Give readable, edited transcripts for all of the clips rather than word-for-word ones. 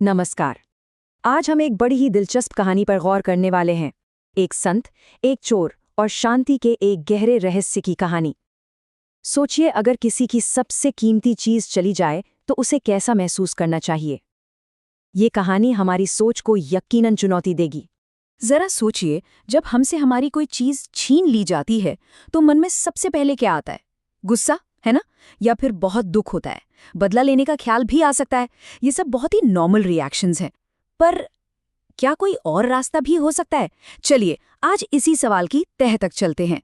नमस्कार। आज हम एक बड़ी ही दिलचस्प कहानी पर गौर करने वाले हैं। एक संत, एक चोर और शांति के एक गहरे रहस्य की कहानी। सोचिए, अगर किसी की सबसे कीमती चीज चली जाए तो उसे कैसा महसूस करना चाहिए। ये कहानी हमारी सोच को यकीनन चुनौती देगी। जरा सोचिए, जब हमसे हमारी कोई चीज छीन ली जाती है तो मन में सबसे पहले क्या आता है? गुस्सा, है ना? या फिर बहुत दुख होता है, बदला लेने का ख्याल भी आ सकता है। ये सब बहुत ही नॉर्मल रिएक्शंस हैं। पर क्या कोई और रास्ता भी हो सकता है? चलिए, आज इसी सवाल की तह तक चलते हैं।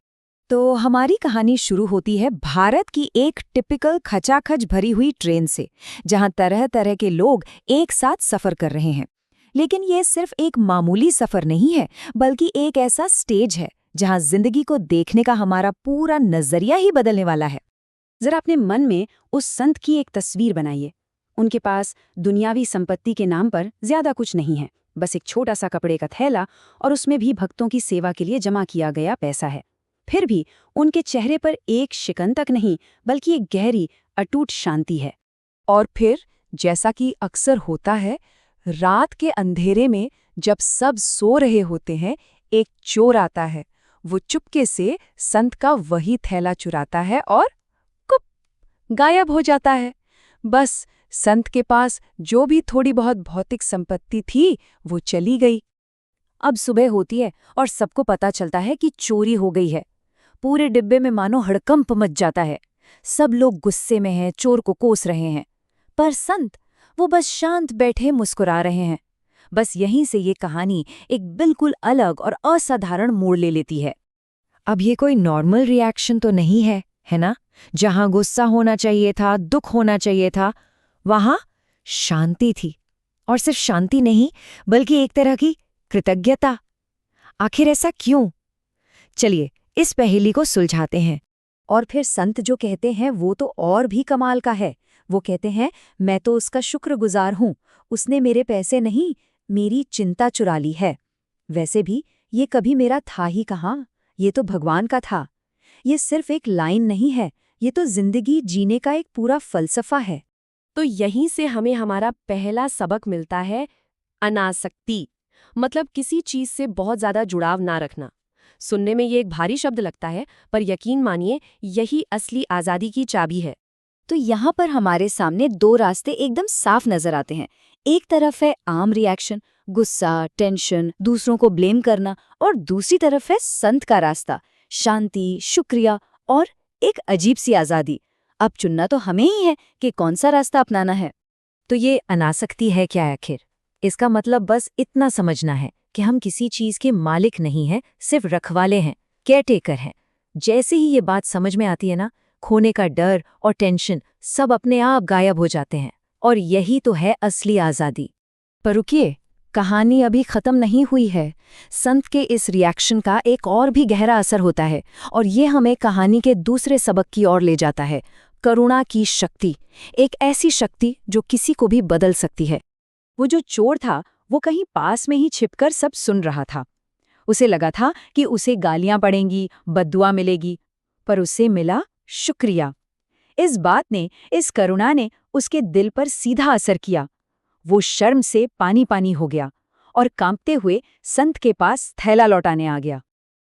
तो हमारी कहानी शुरू होती है भारत की एक टिपिकल खचाखच भरी हुई ट्रेन से, जहां तरह तरह के लोग एक साथ सफर कर रहे हैं। लेकिन ये सिर्फ एक मामूली सफर नहीं है, बल्कि एक ऐसा स्टेज है जहां जिंदगी को देखने का हमारा पूरा नजरिया ही बदलने वाला है। जरा अपने मन में उस संत की एक तस्वीर बनाइए। उनके पास दुनियावी संपत्ति के नाम पर ज्यादा कुछ नहीं है, बस एक छोटा सा कपड़े का थैला, और उसमें भी भक्तों की सेवा के लिए जमा किया गया पैसा है। फिर भी उनके चेहरे पर एक शिकन तक नहीं, बल्कि एक गहरी, अटूट शांति है। और फिर, जैसा कि अक्सर होता है, रात के अंधेरे में जब सब सो रहे होते हैं, एक चोर आता है। वो चुपके से संत का वही थैला चुराता है और गायब हो जाता है। बस संत के पास जो भी थोड़ी बहुत भौतिक संपत्ति थी वो चली गई। अब सुबह होती है और सबको पता चलता है कि चोरी हो गई है। पूरे डिब्बे में मानो हड़कंप मच जाता है। सब लोग गुस्से में हैं, चोर को कोस रहे हैं। पर संत, वो बस शांत बैठे मुस्कुरा रहे हैं। बस यहीं से ये कहानी एक बिल्कुल अलग और असाधारण मोड़ ले लेती है। अब ये कोई नॉर्मल रिएक्शन तो नहीं है ना? जहां गुस्सा होना चाहिए था, दुख होना चाहिए था, वहां शांति थी। और सिर्फ शांति नहीं, बल्कि एक तरह की कृतज्ञता। आखिर ऐसा क्यों? चलिए, इस पहेली को सुलझाते हैं। और फिर संत जो कहते हैं वो तो और भी कमाल का है। वो कहते हैं, मैं तो उसका शुक्रगुजार हूं, उसने मेरे पैसे नहीं, मेरी चिंता चुरा ली है। वैसे भी ये कभी मेरा था ही कहाँ, ये तो भगवान का था। ये सिर्फ एक लाइन नहीं है, ये तो जिंदगी जीने का एक पूरा फलसफा है। तो यहीं से हमें हमारा पहला सबक मिलता है, अनासक्ति। मतलब किसी चीज से बहुत ज्यादा जुड़ाव ना रखना। सुनने में ये एक भारी शब्द लगता है, पर यकीन मानिए, यही असली आजादी की चाबी है। तो यहाँ पर हमारे सामने दो रास्ते एकदम साफ नजर आते हैं। एक तरफ है आम रिएक्शन, गुस्सा, टेंशन, दूसरों को ब्लेम करना, और दूसरी तरफ है संत का रास्ता, शांति, शुक्रिया और एक अजीब सी आजादी। अब चुनना तो हमें ही है कि कौन सा रास्ता अपनाना है। तो ये अनासक्ति है क्या आखिर? इसका मतलब बस इतना समझना है कि हम किसी चीज के मालिक नहीं हैं, सिर्फ रखवाले हैं, केयरटेकर हैं। जैसे ही ये बात समझ में आती है ना, खोने का डर और टेंशन सब अपने आप गायब हो जाते हैं। और यही तो है असली आजादी। पर रुकिए, कहानी अभी खत्म नहीं हुई है। संत के इस रिएक्शन का एक और भी गहरा असर होता है, और ये हमें कहानी के दूसरे सबक की ओर ले जाता है, करुणा की शक्ति। एक ऐसी शक्ति जो किसी को भी बदल सकती है। वो जो चोर था, वो कहीं पास में ही छिपकर सब सुन रहा था। उसे लगा था कि उसे गालियां पड़ेंगी, बद्दुआ मिलेगी, पर उसे मिला शुक्रिया। इस बात ने, इस करुणा ने उसके दिल पर सीधा असर किया। वो शर्म से पानी पानी हो गया और कांपते हुए संत के पास थैला लौटाने आ गया।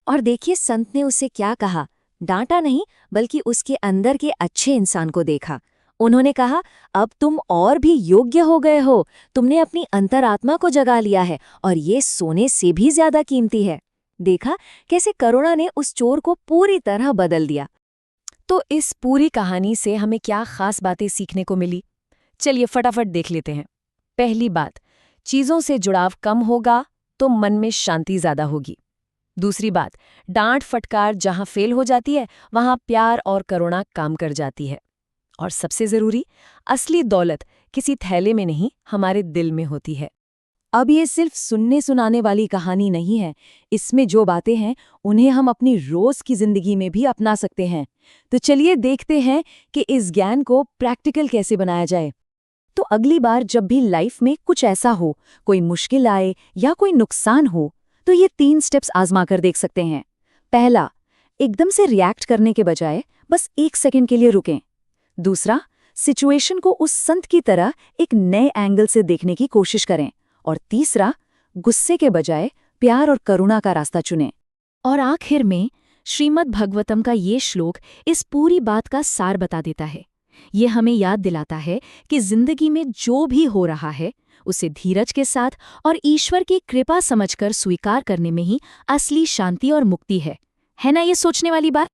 और देखिए, संत ने उसे क्या कहा। डांटा नहीं, बल्कि उसके अंदर के अच्छे इंसान को देखा। उन्होंने कहा, अब तुम और भी योग्य हो गए हो, तुमने अपनी अंतरात्मा को जगा लिया है, और ये सोने से भी ज्यादा कीमती है। देखा कैसे करुणा ने उस चोर को पूरी तरह बदल दिया। तो इस पूरी कहानी से हमें क्या खास बातें सीखने को मिली? चलिए फटाफट देख लेते हैं। पहली बात, चीजों से जुड़ाव कम होगा तो मन में शांति ज्यादा होगी। दूसरी बात, डांट फटकार जहां फेल हो जाती है, वहां प्यार और करुणा काम कर जाती है। और सबसे जरूरी, असली दौलत किसी थैले में नहीं, हमारे दिल में होती है। अब ये सिर्फ सुनने सुनाने वाली कहानी नहीं है। इसमें जो बातें हैं उन्हें हम अपनी रोज की जिंदगी में भी अपना सकते हैं। तो चलिए देखते हैं कि इस ज्ञान को प्रैक्टिकल कैसे बनाया जाए। तो अगली बार जब भी लाइफ में कुछ ऐसा हो, कोई मुश्किल आए या कोई नुकसान हो, तो ये 3 स्टेप्स आजमा कर देख सकते हैं। पहला, एकदम से रिएक्ट करने के बजाय बस 1 सेकंड के लिए रुकें। दूसरा, सिचुएशन को उस संत की तरह एक नए एंगल से देखने की कोशिश करें। और तीसरा, गुस्से के बजाय प्यार और करुणा का रास्ता चुनें। और आखिर में श्रीमद् भगवतम का ये श्लोक इस पूरी बात का सार बता देता है। ये हमें याद दिलाता है कि जिंदगी में जो भी हो रहा है उसे धीरज के साथ और ईश्वर की कृपा समझकर स्वीकार करने में ही असली शांति और मुक्ति है ना ये सोचने वाली बात।